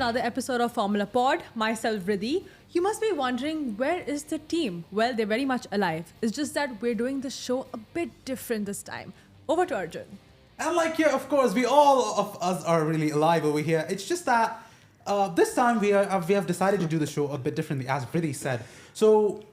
another episode of Formula Pod. Myself, Vriddhi. You must be wondering, where is the team? Well, they're very much alive. It's just that we're doing the show a bit different this time. Over to Arjun. And of course, we all of us are really alive over here. It's just that this time we have decided to do the show a bit differently, as Vriddhi said. So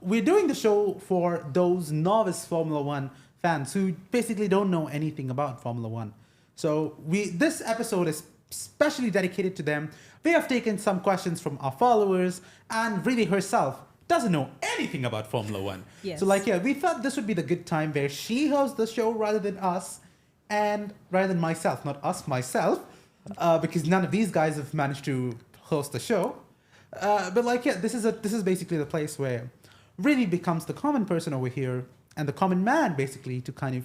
we're doing the show for those novice Formula One fans who basically don't know anything about Formula One. So this episode is specially dedicated to them. We have taken some questions from our followers, and Vriddhi herself doesn't know anything about Formula One. Yes. So we thought this would be the good time where she hosts the show rather than us, and rather than myself, not us, myself, because none of these guys have managed to host the show. This is basically the place where Vriddhi becomes the common person over here and the common man, basically, to kind of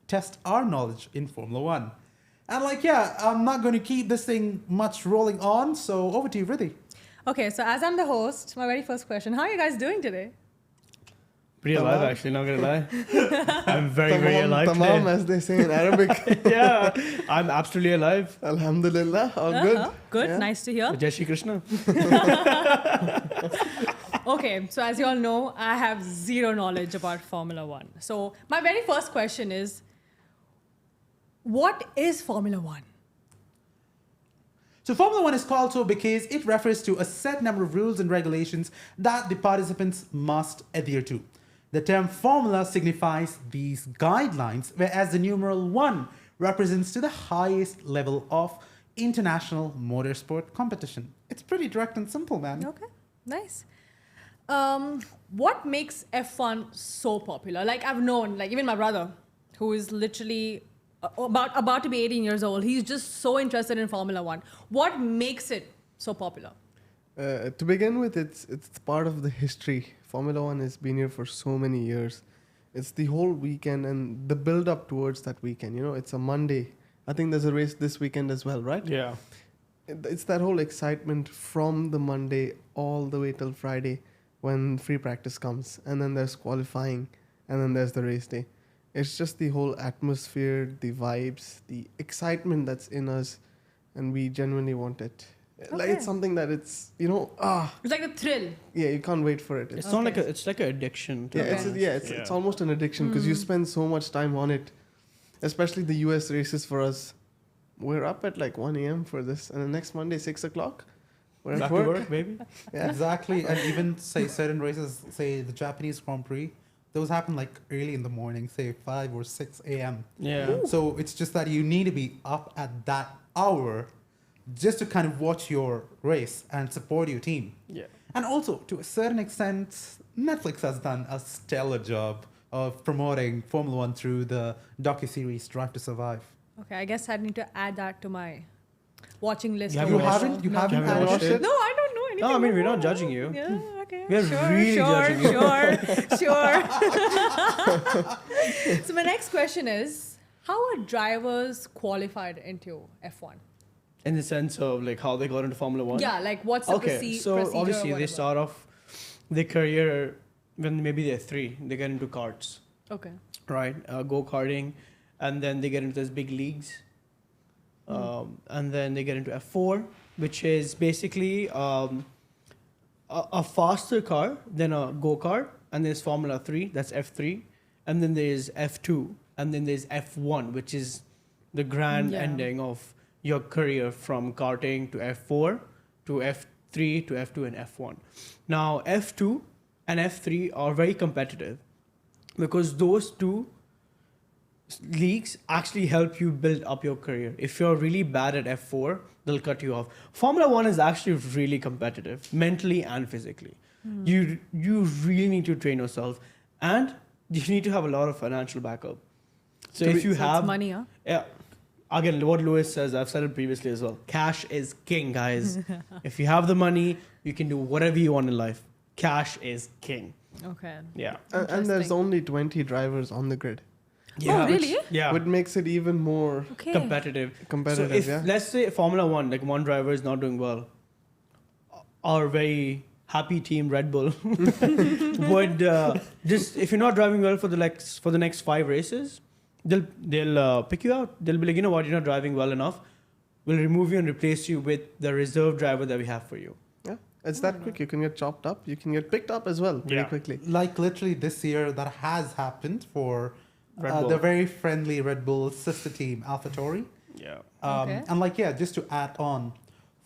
test our knowledge in Formula One. And I'm not going to keep this thing much rolling on, so over to you, Vriddhi. Okay, so as I'm the host, my very first question, how are you guys doing today? Pretty alive, actually, not gonna lie. I'm very alive Tamam, today. as they say in Arabic. Yeah, I'm absolutely alive. Alhamdulillah, all good. Good, Yeah. nice to hear. Jai Shri Krishna. Okay, so as you all know, I have zero knowledge about Formula One. So my very first question is, what is Formula One? So Formula One is called so because it refers to a set number of rules and regulations that the participants must adhere to. The term formula signifies these guidelines, whereas the numeral 1 represents to the highest level of international motorsport competition. It's pretty direct and simple, man. Okay, nice. What makes F1 so popular? I've known, even my brother, who is literally about to be 18 years old, he's just so interested in Formula One. What makes it so popular? To begin with, it's part of the history. Formula One has been here for so many years. It's the whole weekend and the build up towards that weekend. It's a Monday. I think there's a race this weekend as well, right? Yeah. It's that whole excitement from the Monday all the way till Friday when free practice comes. And then there's qualifying. And then there's the race day. It's just the whole atmosphere, the vibes, the excitement that's in us. And we genuinely want it. Okay. It's something that it's, It's like a thrill. yeah, you can't wait for it. It's not it's like an addiction. To It's almost an addiction because you spend so much time on it, especially the US races for us. We're up at 1 a.m. for this, and the next Monday, 6 o'clock, we're at Back to work. work, baby. Yeah. Exactly. And even, say, certain races, say the Japanese Grand Prix, those happen early in the morning, say 5 or 6 a.m. Yeah. Ooh. So it's just that you need to be up at that hour just to kind of watch your race and support your team. Yeah. And also, to a certain extent, Netflix has done a stellar job of promoting Formula One through the docuseries Drive to Survive. Okay, I guess I need to add that to my watching list. You of You watched haven't? it? You No. haven't Haven't watched watched it? it? No, I don't know anything. No, I mean, we're not about judging it. you. Yeah, okay. We are really judging you. Sure. So my next question is, how are drivers qualified into F1? In the sense of how they got into Formula One. Yeah, what's the Okay, so procedure? obviously or they whatever? start off their career when maybe they're 3. They get into karts, Okay. right? Go-karting, and then they get into those big leagues. And then they get into F4, which is basically a faster car than a go-kart. And there's Formula 3, that's F3. And then there's F2. And then there's F1, which is the grand Yeah. ending of your career from karting to F4 to F3 to F2 and F1. Now, F2 and F3 are very competitive because those two leagues actually help you build up your career. If you're really bad at F4, they'll cut you off. Formula One is actually really competitive, mentally and physically. You really need to train yourself, and you need to have a lot of financial backup. So if you have it's money, huh? yeah, again, what Lewis says, I've said it previously as well. Cash is king, guys. If you have the money, you can do whatever you want in life. Cash is king. Okay. Yeah. And there's Interesting. only 20 drivers on the grid, Yeah. really? Yeah. which makes it even more Okay. Competitive. competitive. So if yeah. let's say Formula One, one driver is not doing well, our very happy team Red Bull would just if you're not driving well for the next 5 races, they'll pick you out. They'll be like, you know what, you're not driving well enough. we'll remove you and replace you with the reserve driver that we have for you. Yeah, it's that quick. You can get chopped up. You can get picked up as well very Yeah. quickly. Like literally this year, that has happened for Red Bull. the very friendly Red Bull sister team, AlphaTauri. Yeah. Okay. And like, yeah, just to add on,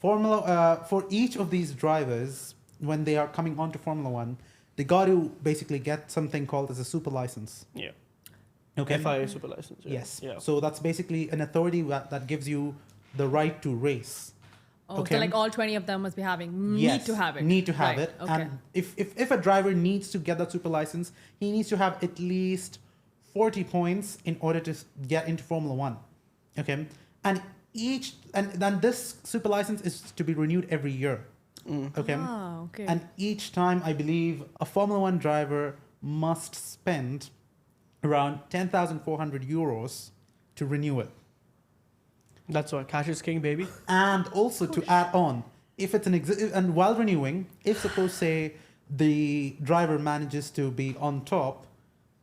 for each of these drivers, when they are coming onto Formula One, they got to basically get something called as a super license. Yeah. Okay. FIA super license. Yeah. Yes. Yeah. So that's basically an authority that gives you the right to race. Oh, Okay. so like all 20 of them must be having. Yes, Need to have it. Need to have Right, it. Okay. And if a driver needs to get that super license, he needs to have at least 40 points in order to get into Formula One. Okay. And then this super license is to be renewed every year. Okay. Ah, okay. And each time, I believe, a Formula One driver must spend around 10,400 euros to renew it. That's why cash is king, baby. And also to add on, if it's and while renewing, if suppose say the driver manages to be on top,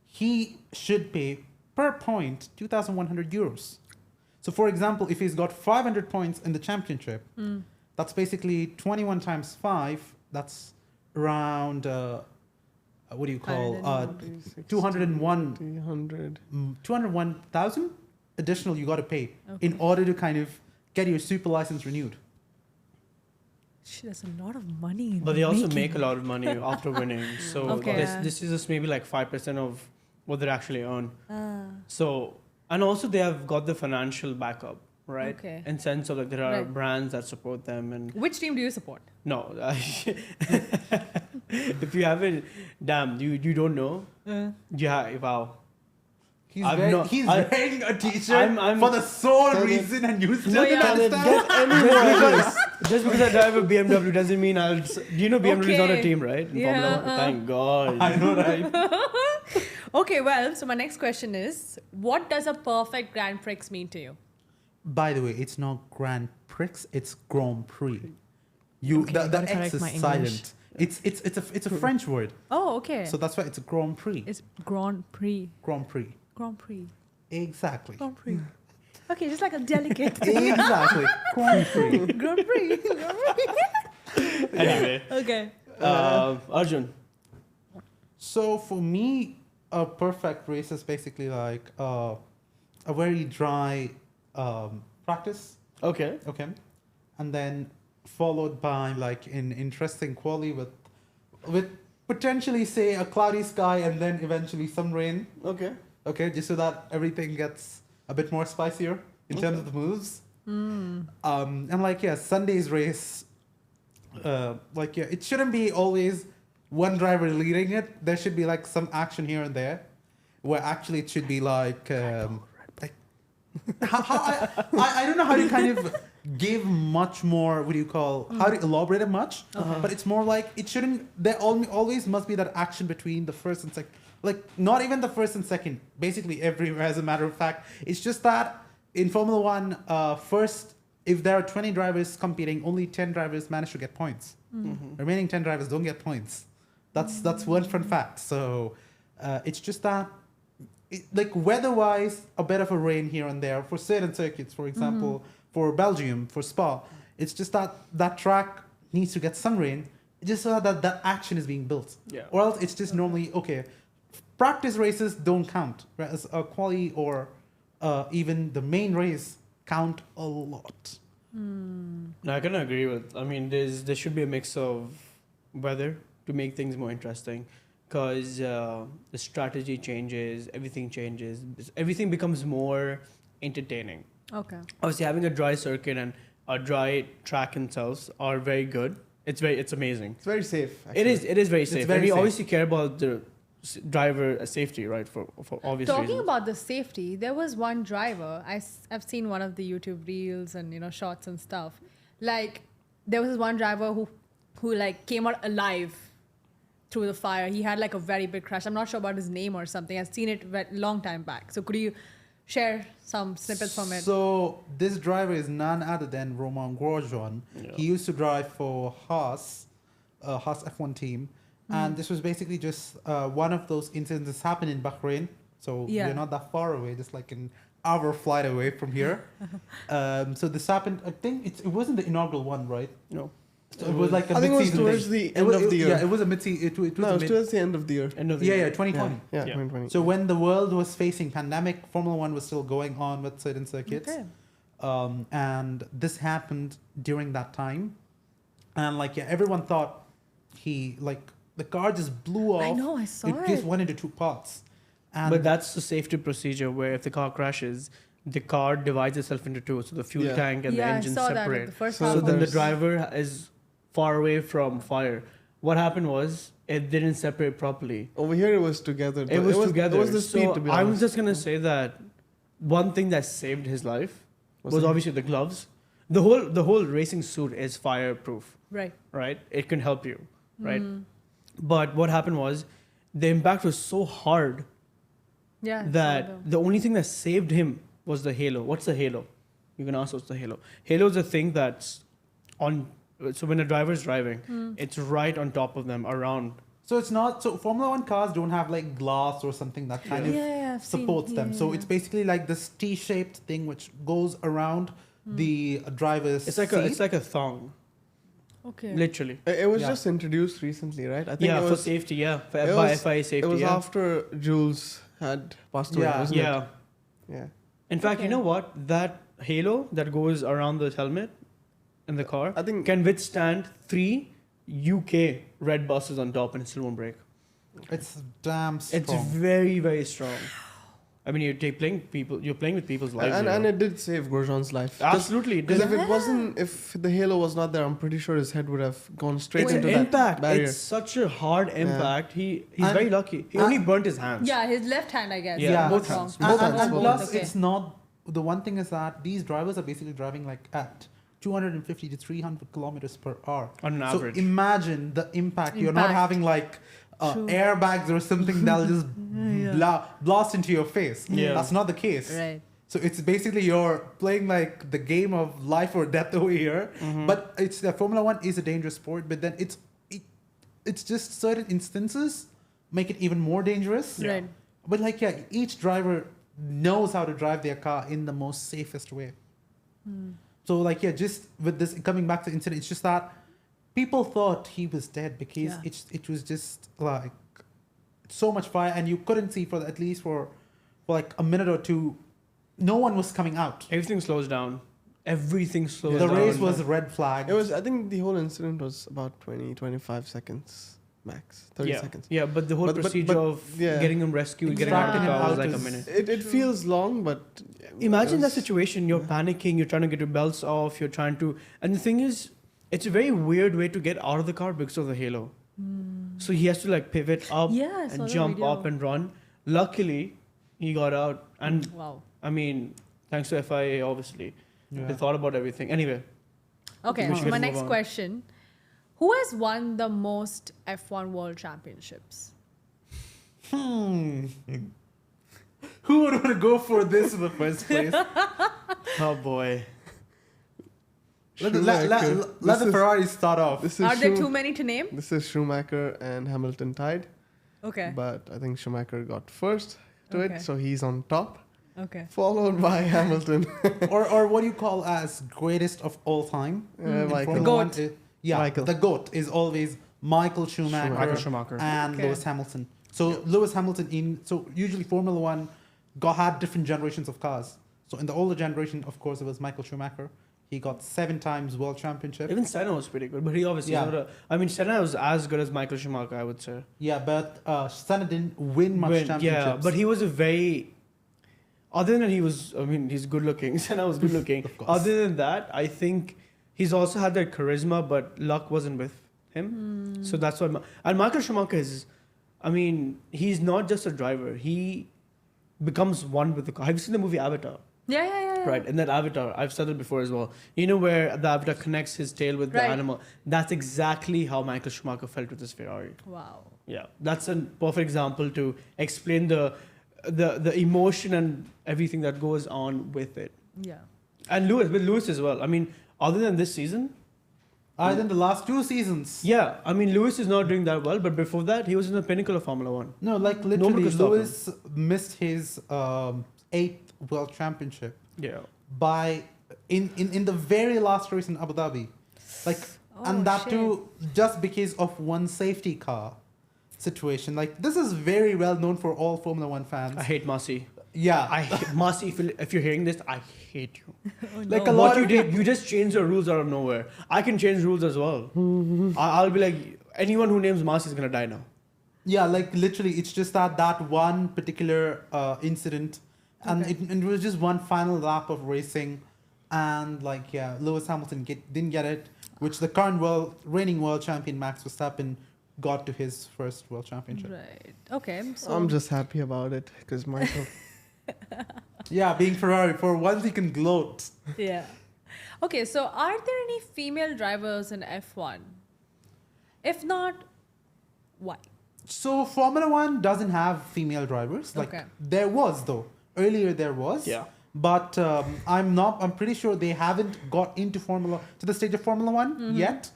he should pay per point 2,100 euros. So for example, if he's got 500 points in the championship, that's basically 21 times 5, that's around what do you call 201 300. 201,000 additional you got to pay in Okay. order to kind of get your super license renewed. Shit, there's a lot of money. In But they also making. make a lot of money after winning. So Okay. this is just maybe like 5% of what they actually earn. Ah, So, and also they have got the financial backup, right? Okay. In sense of like there are Right. brands that support them and which team do you support? no, if you haven't, damn, you don't know. Yeah, wow. He's I'm wearing, not- he's I- wearing a t-shirt I'm- for the sole Tell me- reason and you still No, don't yeah, understand. Just because I drive a BMW doesn't mean I'll. Do you know BMW is not a Okay. team, right? In Yeah, Formula One? Thank God. I know, right? Okay, well, so my next question is, what does a perfect Grand Prix mean to you? By the way, it's not Grand Prix, it's Grand Prix. You Okay, the I gotta X correct is my English. silent. It's a French word, Oh, okay. so that's why it's a Grand Prix. It's Grand Prix. Grand Prix. Grand Prix. Exactly. Grand Prix. Okay, just like a delicate. Exactly. Grand Prix. Grand Prix. Grand Prix. Anyway, Okay. Arjun. So for me, a perfect race is basically like a very dry practice. Okay. Okay. And then followed by like an interesting quali with potentially say a cloudy sky and then eventually some rain. Okay. Okay, just so that everything gets a bit more spicier in terms of the moves. And like yeah, Sunday's race, like yeah, it shouldn't be always one driver leading it. There should be like some action here and there, where actually it should be like how I don't know how to kind of give much more. What do you call how to elaborate it much? But it's more like it shouldn't. There always must be that action between the first and second. Like not even the first and second. Basically everywhere, as a matter of fact, it's just that in Formula One, first if there are 20 drivers competing, only 10 drivers manage to get points. Remaining 10 drivers don't get points. That's one fun fact. So it's just that. Like weather-wise, a bit of a rain here and there for certain circuits. For example, for Belgium, for Spa, it's just that track needs to get some rain, just so that that action is being built. Yeah. Or else it's just normally okay. Practice races don't count, whereas a quali or even the main race count a lot. No, I can agree with. I mean, there should be a mix of weather to make things more interesting, because the strategy changes, everything changes, everything becomes more entertaining. Okay. Obviously, having a dry circuit and a dry track themselves are very good. It's amazing. It's very safe. It is very safe. very and we safe. obviously care about the driver safety, right? For obvious Talking reasons. about the safety, there was one driver. I've seen one of the YouTube reels and shots and stuff. Like there was this one driver who like came out alive through the fire. He had like a very big crash. I'm not sure about his name or something. I've seen it long time back. So could you share some snippets from it? So this driver is none other than Romain Grosjean. Yeah. He used to drive for Haas F1 team, and this was basically just one of those incidents that's happened in Bahrain. So Yeah. we're not that far away, just like in hour flight away from here. So this happened. I think it wasn't the inaugural one, right? No. So it was like a I think it was mid-season towards thing. the end of the year. Yeah, it was a mid-season. It was No, it a was mid- towards the end of the year. End of the yeah, year. 2020. Yeah, Yeah. 2020. So when the world was facing pandemic, Formula One was still going on with certain circuits. Okay. And this happened during that time. And like, yeah, everyone thought the car just blew off. I know, I saw It just it. went into two parts. And But that's the safety procedure where if the car crashes, the car divides itself into two. So the fuel Yeah. tank and the Yeah, I engine saw that at separate. the first So half So of then the it. driver is far away from fire. What happened was it didn't separate properly. Over here, it was together. It was together. It was the speed, so to be I'm honest. just gonna say that one thing that saved his life was obviously the gloves. The whole racing suit is fireproof, Right. right? It can help you, right? Mm. But what happened was the impact was so hard Yeah. I saw that the only thing that saved him was the halo. What's the halo? You can ask what's the halo. Halo is a thing that's on. So when a driver is driving, it's right on top of them, around. so it's not, so Formula One cars don't have like glass or something that kind of Yeah, I've seen- supports them. yeah, So yeah. it's basically like this T-shaped thing which goes around the driver's It's like seat. it's like a thong, Okay. literally. It was Yeah. just introduced recently, right? I think Yeah, it for was, safety. Yeah, for, it by was- FIA safety. It was yeah. after Jules had passed away, Yeah. wasn't Yeah. it? Yeah. In fact, you Okay. know what? That halo that goes around the helmet in the car I think can withstand 3 UK red buses on top and it still won't break. It's damn strong. It's very, very strong. I mean, you're playing with people's lives. and here. it did save Grosjean's life. Absolutely. it Because did. if it wasn't, if the halo was not there, I'm pretty sure his head would have gone straight It's into an that impact. barrier. It's such a hard impact. He's And- very lucky. He and- only burnt his hands. Yeah, his left hand, I guess. Yeah, both Wrong. hands. And, Both and- hands, and both plus, hands. it's not, the one thing is that these drivers are basically driving like at 250 to 300 kilometers per hour. On an So average. imagine the impact. You're not Impact. having like True. airbags or something that'll just blast into your face. Yeah. That's not the case. Right. So it's basically you're playing like the game of life or death over here. Mm-hmm. But it's Formula One is a dangerous sport. But then it's just certain instances make it even more dangerous. Yeah. Right. But like each driver knows how to drive their car in the most safest way. So like just with this coming back to the incident, it's just that people thought he was dead because Yeah. it was just like so much fire and you couldn't see for at least for like a minute or two. No one was coming out. Everything slows down. Everything slows The down. race was red flag. It was. I think the whole incident was about 20, 25 seconds max, 30 yeah. seconds. Yeah, but the whole But- procedure of yeah. getting him rescued, getting out of the Extracting him car was out like a is- minute. It feels long, but Imagine it that was- situation. You're panicking. You're trying to get your belts off. You're trying to, and the thing is, it's a very weird way to get out of the car because of the halo. So he has to like pivot up Yeah, I saw and that jump video. up and run. Luckily, he got out, and Wow. I mean, thanks to FIA, obviously, Yeah. they thought about everything. Anyway, Okay, We so should my move next on. question. Who has won the most F1 World Championships? Who would want to go for this in the first place? oh boy, let Schumacher. the This is- Ferrari start off. This is Are there Schum- too many to name? This is Schumacher and Hamilton tied, Okay. but I think Schumacher got first to Okay. it, so he's on top, Okay. followed by Hamilton. or what do you call as greatest of all time? In Michael. Formula One, GOAT. yeah, Michael. the GOAT is always Michael Schumacher, Michael Schumacher. and Okay. Lewis Hamilton. So Lewis Hamilton so usually Formula One had different generations of cars. So in the older generation, of course, it was Michael Schumacher. He got 7 times world championship. Even Senna was pretty good, but he obviously Yeah. not a, I mean, Senna was as good as Michael Schumacher, I would say. Yeah, but Senna didn't win much championships. Yeah, but he was a very. Other than he was, I mean, he's good looking. Senna was good looking. Of course. Other than that, I think he's also had that charisma, but luck wasn't with him. So that's why. And Michael Schumacher is, I mean, he's not just a driver. He becomes one with the car. Have you seen the movie Avatar? Yeah. Right, and that avatar, I've said it before as well. You know where the avatar connects his tail with the Right. animal? That's exactly how Michael Schumacher felt with his Ferrari. Wow. Yeah, that's a perfect example to explain the emotion and everything that goes on with it. Yeah. And with Lewis as well. I mean, other than this season, Other than the last 2 seasons. yeah, I mean, Lewis is not doing that well, but before that, he was in the pinnacle of Formula One. No, like one literally, could stop Lewis missed his 8th world championship Yeah. by in the very last race in Abu Dhabi, like, and that shit. too just because of one safety car situation. Like, this is very well known for all Formula One fans. I hate Masi. Yeah, Masi, if you're hearing this, I hate you. Oh, like no. a lot What you of did, you just changed the rules out of nowhere. I can change rules as well. I'll be like, anyone who names Masi is gonna die now. Yeah, like literally, it's just that one particular incident, and Okay. it was just one final lap of racing, and like, yeah, Lewis Hamilton didn't get it, which the current reigning world champion Max Verstappen got to his first world championship. Right. Okay. So I'm just happy about it because Michael. Yeah, being Ferrari, for once he can gloat. yeah. Okay. So are there any female drivers in F1? If not, why? So Formula One doesn't have female drivers. Like, Okay. there was though. Earlier there was. Yeah. But I'm pretty sure they haven't got to the stage of Formula One yet.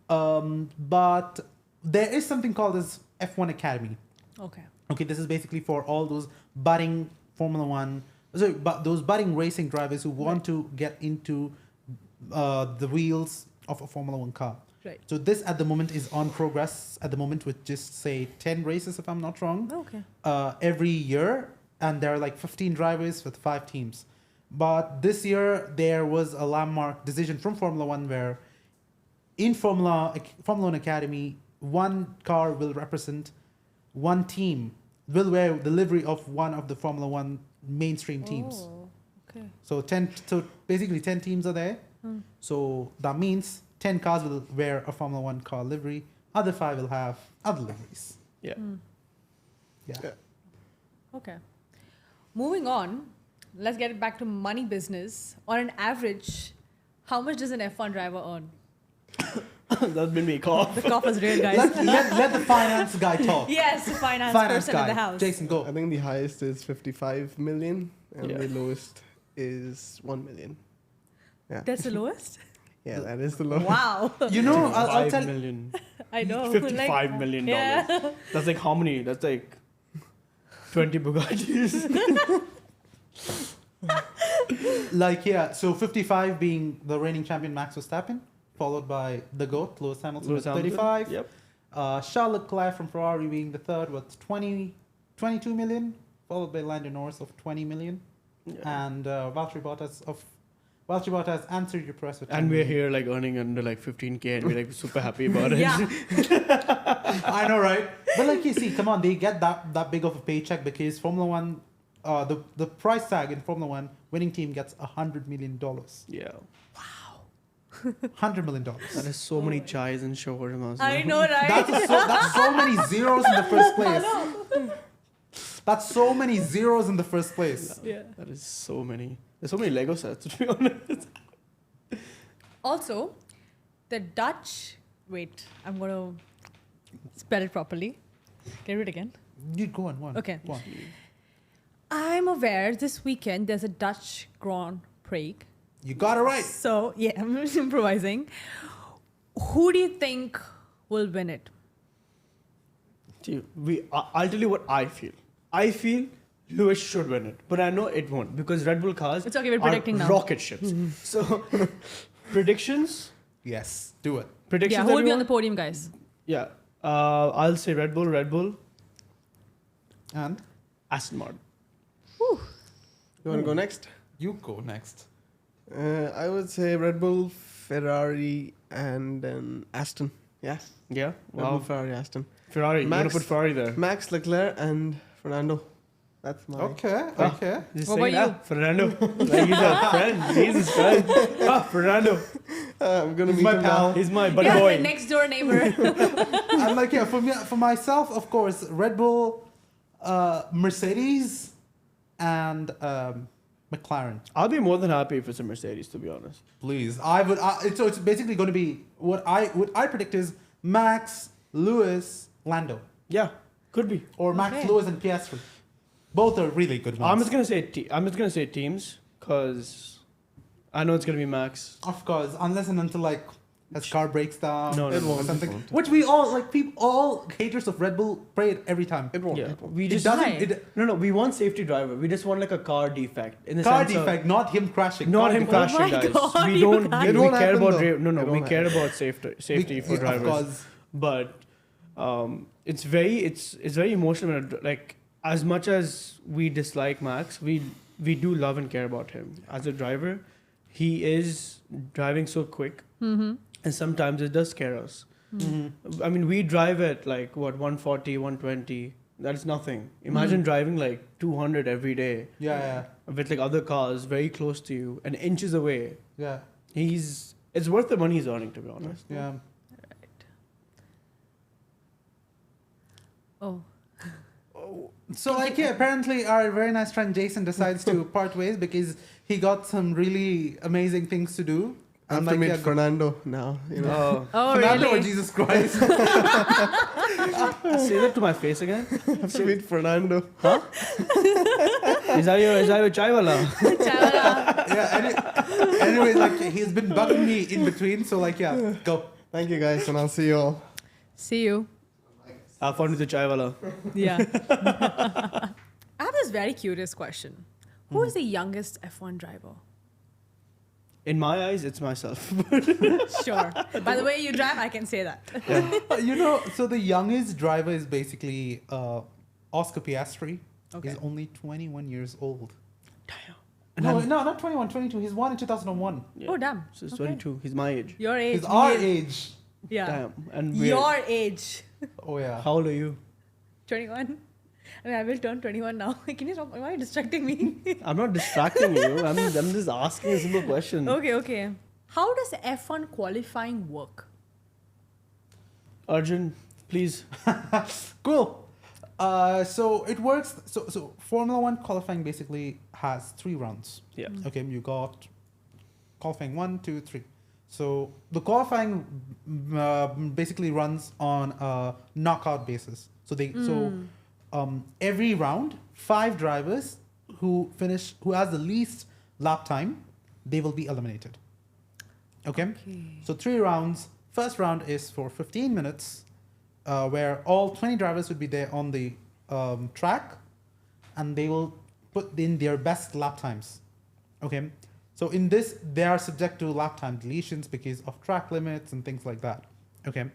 But there is something called as F1 Academy. Okay. Okay, this is basically for all those budding Formula One, but those budding racing drivers who want to get into the wheels of a Formula One car. Right. So this at the moment is on progress at the moment with just say 10 races, if I'm not wrong, Okay. every year, and there are like 15 drivers with 5 teams. But this year there was a landmark decision from Formula One where in Formula One Academy, one car will represent one team, will wear the livery of one of the Formula One mainstream teams. Oh, okay. So basically 10 teams are there. So that means 10 cars will wear a Formula One car livery. Other 5 will have other liveries. Yeah. Yeah. Okay. Moving on, let's get it back to money business. On an average, how much does an F1 driver earn? That's been me cough. The cough is real, guys. Let the finance guy talk. Yes, the finance person in the house. Jason, go. I think the highest is 55 million and Yeah. the lowest is 1 million. Yeah. That's the lowest? Yeah, that is the lowest. Wow. You know, I'll 5 tell. million. I know. $55 million. Yeah. That's like how many? That's like 20 Bugattis. Like, yeah, so 55 being the reigning champion Max Verstappen, followed by the GOAT, Lewis Hamilton, Lewis with Hamilton. 35. Yep. Charles Leclerc from Ferrari being the third with 22 million, followed by Lando Norris of 20 million. Yeah. And Valtteri Bottas answered your press with 10 And we're million. here like earning under like 15K and we're like super happy about it. Yeah. I know, right? But like, you see, come on, they get that big of a paycheck because Formula One, the price tag in Formula One, winning team gets $100 million. Yeah. $100 million. That is so many chais and shawarmas. I know, right? That's so many zeros in the first place. That's so many zeros in the first place. Yeah. That is so many. There's so many Lego sets, to be honest. Also, the Dutch. Wait, I'm going to spell it properly. Can you read it again? You go on one. Okay. One. I'm aware this weekend there's a Dutch Grand Prix. You got it right. So, yeah, I'm just improvising. Who do you think will win it? I'll tell you what I feel. I feel Lewis should win it, but I know it won't because Red Bull cars It's okay, we're are predicting now. rocket ships. So, predictions? Yes, do it. Predictions, Yeah, who will be on the everyone? podium, guys? Yeah. I'll say Red Bull, And Aston Martin. You want to go next? you go next. I would say Red Bull, Ferrari, and then Aston. Yeah. Yeah? Red Bull, Wow. Ferrari, Aston. Ferrari. You're going Max- to put Ferrari there. Max, Leclerc, and Fernando. That's my. Okay, Ah. okay. Just What saying, about you? Fernando. Like he's a friend. He's his friend. Fernando. I'm gonna He's meet my him pal. now. He's my buddy Yeah, boy. the next door neighbor. And like, yeah, for myself, of course, Red Bull, Mercedes, and McLaren. I'll be more than happy if it's a Mercedes, to be honest. Please, it's basically going to be what I predict is Max, Lewis, Lando, Yeah, could be. or Max, Okay. Lewis, and Piastri. Both are really good ones. I'm just gonna say teams because I know it's gonna be Max. Of course, unless and until like his car breaks down No, no, or no. won't, something. it won't. Which we all like. People, all haters of Red Bull pray it every time. It won't. Yeah, It won't. we It just doesn't. Why? It, no. We want safety driver. We just want like a car defect in the car sense of- defect, not him crashing. Not Car him defect. crashing, my guys. God, We you don't. guys. We, It we won't care happen, about though. no. It We won't care happen. about safety for Of drivers. course. But it's very emotional. Like as much as we dislike Max, we do love and care about him as a driver. He is driving so quick, and sometimes it does scare us. I mean, we drive at like what 140, 120. That's nothing. Imagine driving like 200 every day Yeah, with like other cars very close to you and inches away. yeah, It's worth the money he's earning, to be honest. yeah. Oh. So like yeah, apparently our very nice friend Jason decides to part ways because he got some really amazing things to do. I have And to like, meet yeah, Fernando now. You know. Oh, Fernando or really? Jesus Christ. Say that to my face again. I have to meet Fernando. Is that your chai wala? Chala. Yeah. Anyway, like he's been bugging me in between. So like yeah, go. Thank you guys, and I'll see you all. See you. Have fun with the chai wala. Yeah. I have this very curious question. Who is the youngest F1 driver? In my eyes, it's myself. Sure. By the way you drive, I can say that. You know, so the youngest driver is basically Oscar Piastri. Okay. He's only 21 years old. And No, I'm- no, not 21, 22. He's born in 2001. Yeah. Oh, damn. So he's Okay. 22. He's my age. Your age. He's our me- age. Yeah. Damn. And we're- Your age. Oh yeah. How old are you? 21. I mean, I will turn 21 now. Can you stop? Why are you distracting me? I'm not distracting you. I'm just asking a simple question. Okay. How does F1 qualifying work? Arjun, please. Cool. So it works. So Formula One qualifying basically has 3 rounds. Yeah. Okay, you got qualifying 1, 2, 3. So the qualifying basically runs on a knockout basis. So every round, 5 drivers who has the least lap time, they will be eliminated. Okay. So 3 rounds. First round is for 15 minutes, where all 20 drivers would be there on the track, and they will put in their best lap times. Okay. So in this, they are subject to lap time deletions because of track limits and things like that. Okay.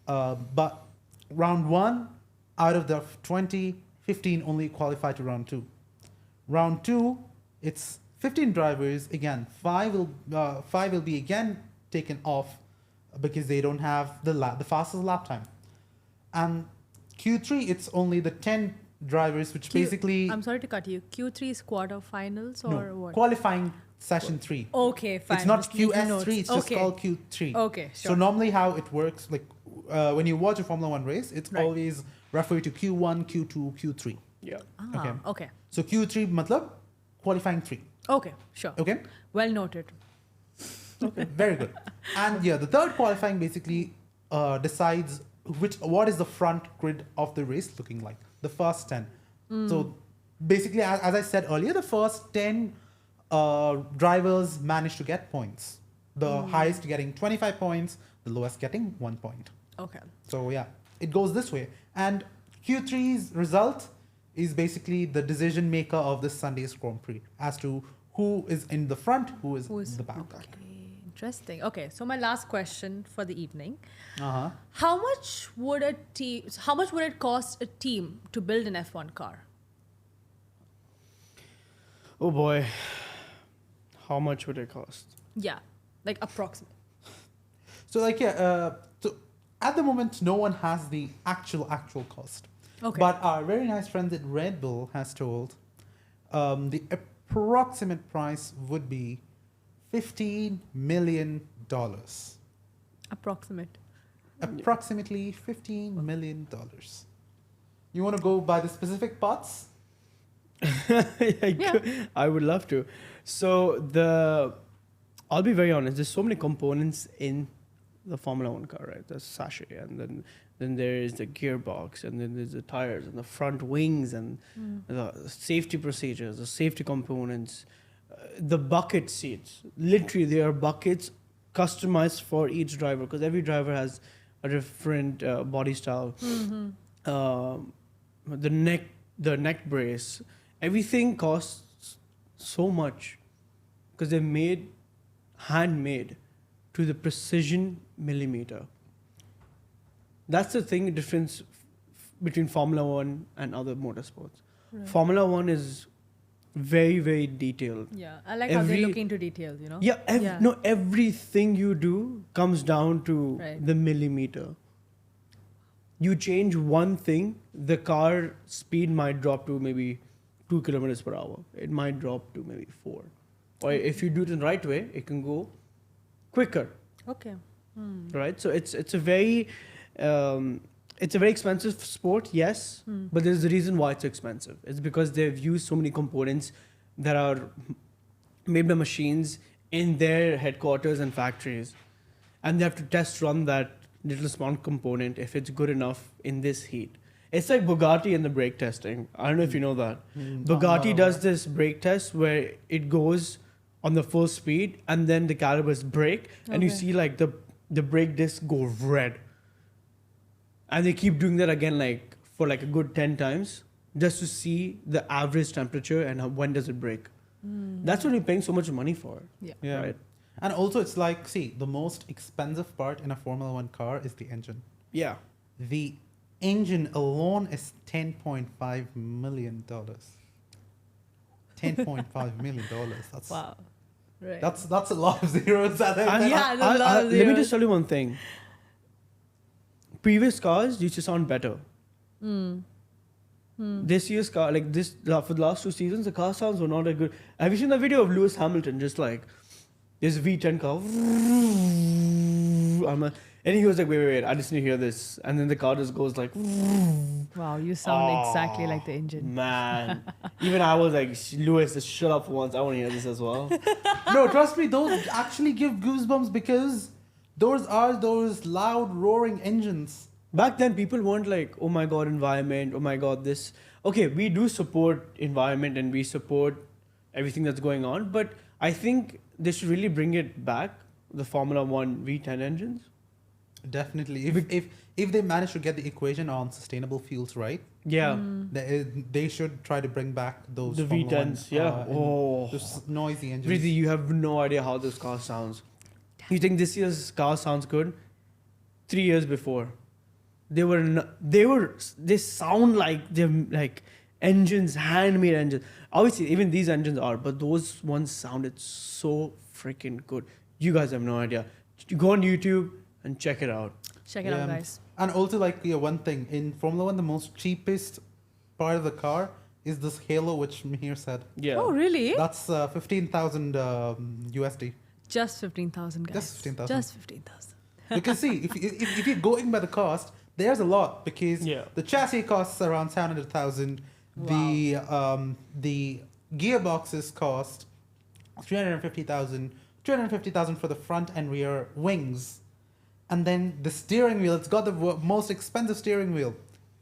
But round 1, out of the 20, 15 only qualify to round 2. Round 2, it's 15 drivers. Again, 5 will be again taken off because they don't have the fastest lap time. And Q3, it's only the 10 drivers, which basically I'm sorry to cut you. Q3 is quarterfinals or what? qualifying session 3. Okay, fine. It's not Just making QS3, notes. it's just Okay. called Q3. Okay, So sure. normally how it works, like when you watch a Formula One race, it's Right. always referred to Q1, Q2, Q3. Yeah. Okay. So Q3 matlab qualifying 3. Okay, sure. Okay? Well noted. Very good. And yeah, the third qualifying basically decides what is the front grid of the race looking like. The first 10. So basically, as I said earlier, the first 10 drivers manage to get points. The highest getting 25 points, the lowest getting 1 point. Okay. So yeah, it goes this way. And Q3's result is basically the decision maker of this Sunday's Grand Prix as to who is in the front, who is in the back. Okay, interesting. Okay, so my last question for the evening. Uh-huh. How much would it cost a team to build an F1 car? Oh boy. How much would it cost? Yeah, like approximate. So like yeah, so at the moment no one has the actual cost. Okay. But our very nice friends at Red Bull has told the approximate price would be $15 million. Approximate. Approximately $15 million. You want to go by the specific parts? I would love to. So I'll be very honest. There's so many components in the Formula One car, right? There's sachet, and then there is the gearbox, and then there's the tires, and the front wings, and the safety procedures, the safety components, the bucket seats. Literally, there are buckets customized for each driver because every driver has a different body style. The neck brace, everything costs so much because they're handmade to the precision millimeter. That's the difference between Formula One and other motorsports. Right. Formula One is very, very detailed. Yeah, I like how they look into details, you know? Yeah, no, everything you do comes down to the millimeter. You change one thing, the car speed might drop to maybe 2 kilometers per hour. It might drop to maybe 4. Or if you do it in the right way, it can go quicker. Okay. Right? So it's a very expensive sport, yes, but there's a reason why it's expensive. It's because they've used so many components that are made by machines in their headquarters and factories. And they have to test run that little small component if it's good enough in this heat. It's like Bugatti and the brake testing. I don't know if you know that. Bugatti does this brake test where it goes on the full speed and then the calipers brake and you see like the brake disc go red. And they keep doing that again like for like a good 10 times just to see the average temperature and when does it break. That's what you're paying so much money for. Yeah. Right? And also it's like, see, the most expensive part in a Formula One car is the engine. Yeah. The engine alone is $10.5 million. $10.5 million. That's Wow. Right. That's a lot of zeros. Yeah, there's a lot of let me zeros. just tell you one thing. Previous cars used to sound better. This year's car, like this, for the last 2 seasons, the car sounds were not that good. Have you seen the video of Lewis Hamilton? Just like this V10 car, and he goes like, wait, I just need to hear this, and then the car just goes like, Wow, you sound exactly like the engine. man. Even I was like, Lewis, just shut up for once. I want to hear this as well. No, trust me, those actually give goosebumps because those are those loud roaring engines. Back then, people weren't like, oh my god, environment, oh my god, this. Okay, we do support environment and we support everything that's going on, but I think they should really bring it back, the Formula One V10 engines. Definitely. If they manage to get the equation on sustainable fuels right, Yeah. they should try to bring back those The Formula One, V10s, yeah. those noisy engines. Vriddhi, you have no idea how this car sounds. You think this year's car sounds good? 3 years before, they sound like they're like engines, handmade engines. Obviously, even these engines are, but those ones sounded so freaking good. You guys have no idea. You go on YouTube and check it out. Check it out, guys. And also, like, one thing in Formula One, the most cheapest part of the car is this halo, which Mihir said. Yeah. Oh, really? That's 15,000 USD. Just 15,000, guys. Just 15,000. Just 15,000. Because see, if you're going by the cost, there's a lot because the chassis costs around 700,000. Wow. The gearboxes cost 350,000 for the front and rear wings, and then the steering wheel. It's got the most expensive steering wheel,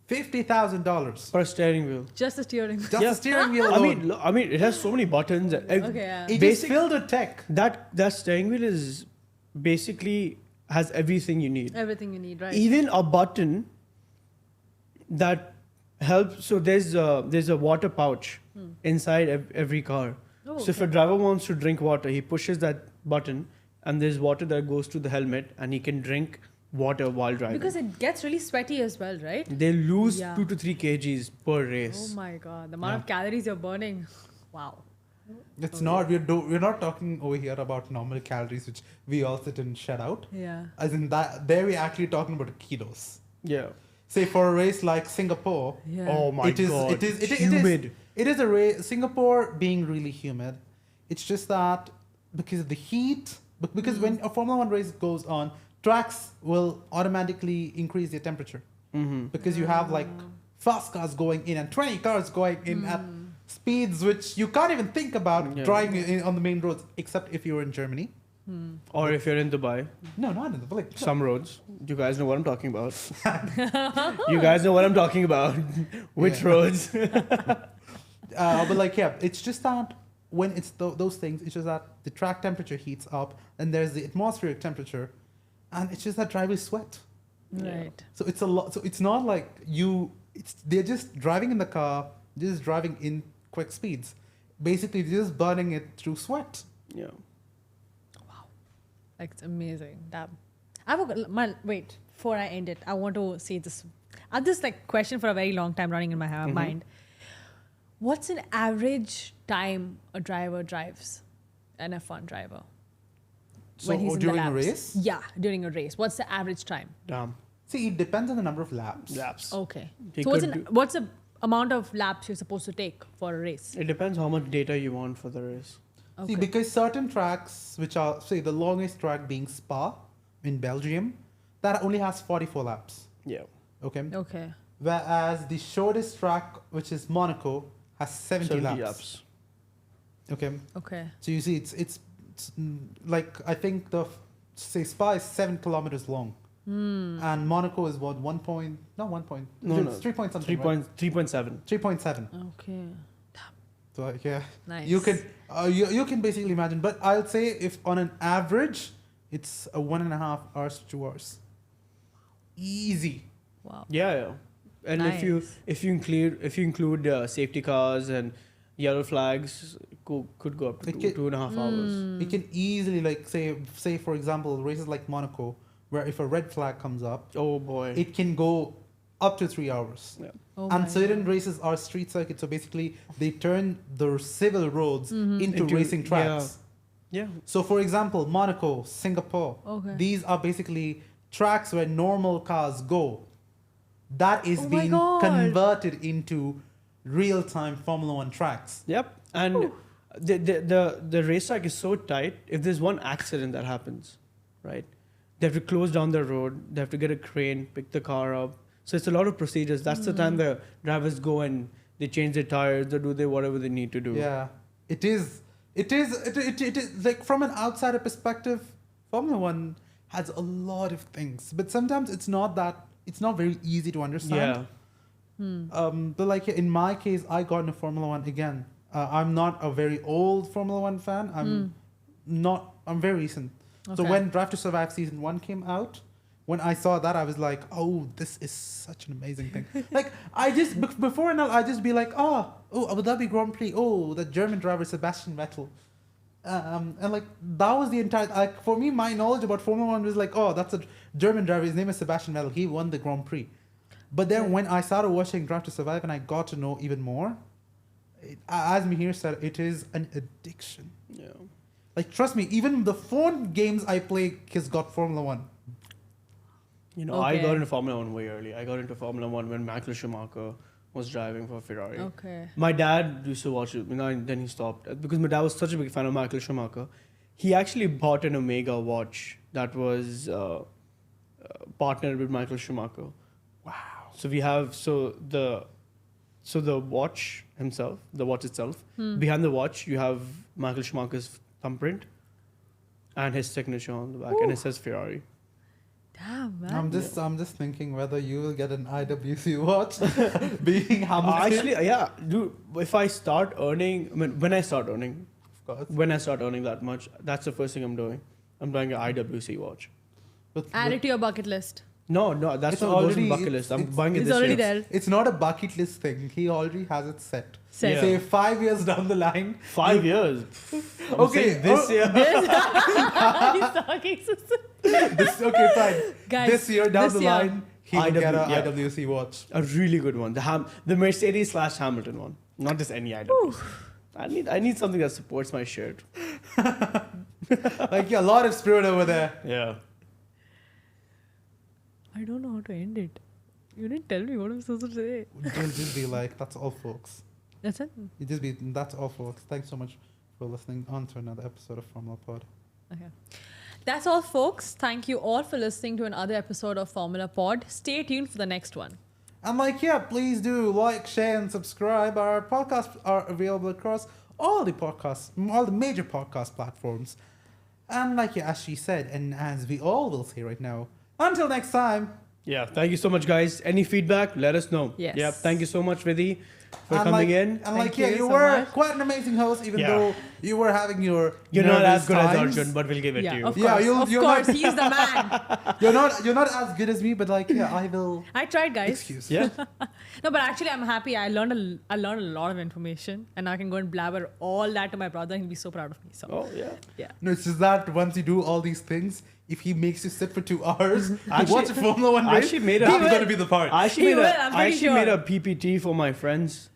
$50,000 For a steering wheel. Just the steering. Just the steering wheel alone. I mean, it has so many buttons. Okay, yeah. It is filled with tech. That steering wheel is basically has everything you need. Everything you need, right? Even a button that helps. So there's a water pouch inside every car. Oh, So if a driver wants to drink water, he pushes that button, and there's water that goes to the helmet, and he can drink water while driving. Because it gets really sweaty as well, right? They lose Yeah. 2 to 3 kgs per race. Oh my god, the amount of calories you're burning. Wow. It's not. We're not talking over here about normal calories, which we all sit and shut out. Yeah. As in that, there we're actually talking about kilos. Yeah. Say for a race like Singapore, Yeah. Oh my it is god. it is humid. it is a race. Singapore being really humid. It's just that because of the heat, because when a Formula One race goes on, tracks will automatically increase their temperature because you have like fast cars going in and 20 cars going in at speeds which you can't even think about driving on the main roads, except if you're in Germany. Or if you're in Dubai, No, not in the like. some roads. You guys know what I'm talking about. You guys know what I'm talking about. Which Yeah. roads? But like, yeah, it's just that when it's those things, it's just that the track temperature heats up, and there's the atmospheric temperature, and it's just that drivers sweat. Right. So it's a lot. So it's not like they're just driving in the car, just driving in quick speeds. Basically, they're just burning it through sweat. Yeah. Like, it's amazing. Damn. Wait, before I end it, I want to say this. I have this like question for a very long time running in my mind. What's an average time a driver drives, an F1 driver? So when he's in the during a laps? race? Yeah, during a race. What's the average time? Damn. See, it depends on the number of laps. Laps. Okay. He So could what's the amount of laps you're supposed to take for a race? It depends how much data you want for the race. Okay. See, because certain tracks, which are, say, the longest track being Spa in Belgium, that only has 44 laps. Yeah. Okay. Okay. Whereas the shortest track, which is Monaco, has 70 laps. Okay. Okay. So you see, it's like, I think say Spa is 7 kilometers long. And Monaco is what, 1 point, not 1 point, No, it's 3 point something, 3.7. 3.7. Okay. So yeah, Nice. you can can basically imagine. But I'll say if on an average, it's a 1.5 hours to 2 hours. Easy. Wow. Yeah. And Nice. if you include safety cars and yellow flags, could go up to It can- 2.5 hours. It can easily, like, say for example, races like Monaco, where if a red flag comes up, Oh boy. it can go up to 3 hours. Yeah. Oh my And certain God. races are street circuits, so basically they turn the civil roads into racing tracks. Yeah. So for example, Monaco, Singapore, Okay. these are basically tracks where normal cars go. That is Oh my being God. converted into real-time Formula One tracks. Yep. And the racetrack is so tight. If there's one accident that happens, right, they have to close down the road. They have to get a crane, pick the car up. So it's a lot of procedures. That's the time the drivers go and they change their tires or do whatever they need to do. Yeah, it is like, from an outsider perspective, Formula One has a lot of things, but sometimes it's not very easy to understand. Yeah. But like in my case, I got into Formula One again. I'm not a very old Formula One fan. I'm very recent. So Okay. when Drive to Survive season 1 came out, when I saw that, I was like, oh, this is such an amazing thing. Like, I just, before and now, I just be like, oh, Abu Dhabi Grand Prix, oh, the German driver Sebastian Vettel. And like, that was the entire, like, for me, my knowledge about Formula One was like, oh, that's a German driver, his name is Sebastian Vettel, he won the Grand Prix. But then when I started watching Drive to Survive and I got to know even more, as Mihir said, it is an addiction. Yeah. Like, trust me, even the phone games I play has got Formula One. You know, I got Okay. into Formula One way early. I got into Formula One when Michael Schumacher was driving for Ferrari. Okay. My dad used to watch it, and then he stopped because my dad was such a big fan of Michael Schumacher. He actually bought an Omega watch that was partnered with Michael Schumacher. Wow. So we have the watch himself, the watch itself. Behind the watch, you have Michael Schumacher's thumbprint and his signature on the back, and it says Ferrari. Damn, man. I'm just thinking whether you will get an IWC watch, being Hamilton. Actually, yeah, dude. If I start earning, when I start earning that much, that's the first thing I'm doing. I'm buying an IWC watch. Add it to your bucket list. No, that's It's not goes on already- the bucket list. I'm buying it It's this already year. there. It's not a bucket list thing. He already has it set. Set. Yeah. Say 5 years down the line. 5 years. I'm Okay, saying this year. He's talking. Okay, fine. Guys, this year down this the year. line, he will get an yeah. IWC watch. A really good one. The Mercedes / Hamilton one. Not just any IWC. I need something that supports my shirt. Like, yeah, a lot of spirit over there. Yeah. I don't know how to end it. You didn't tell me what I'm supposed to say. You'll just be like, that's all, folks. That's it? You just be, that's all, folks. Thanks so much for listening on to another episode of Formula Pod. Okay. That's all, folks. Thank you all for listening to another episode of Formula Pod. Stay tuned for the next one. And like, yeah, please do like, share, and subscribe. Our podcasts are available across all the major podcast platforms. And like, yeah, as she said, and as we all will say right now, until next time, Yeah, thank you so much, guys. Any feedback, let us know. Yes. Yeah, thank you so much, Vriddhi, for And coming in. And Thank like, yeah, you you so were much. quite an amazing host, even Yeah. though you were having your You're not nervous as good as times. Arjun, but we'll give it to you. Of Yeah, course, you're of course, not- he's the man. You're not as good as me, but like, yeah, I will I tried, guys. excuse. Yeah. No, but actually, I'm happy. I learned a lot of information, and I can go and blabber all that to my brother, and he'll be so proud of me. So, Oh, yeah. yeah. No, it's just that once you do all these things, if he makes you sit for 2 hours to Actually- watch a Formula One I race, actually made a- that's He going to will. be the part. I actually, He made, will, a, I'm I pretty actually made sure. a PPT for my friends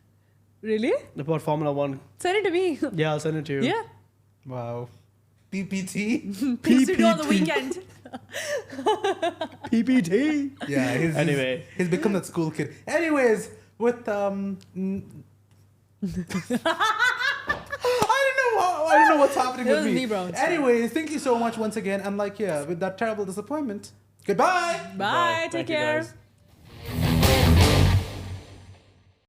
Really? about Formula One. Send it to me. Yeah, I'll send it to you. Yeah. Wow. PPT? Things to do on the PPT. weekend. PPT. Yeah, Anyway. he's become that school kid. Anyways, with I don't know what's happening It with was me. me, bro. It's Anyways, thank you so much once again, and like, yeah, with that terrible disappointment, goodbye. Bye. Thank Take you, care. guys.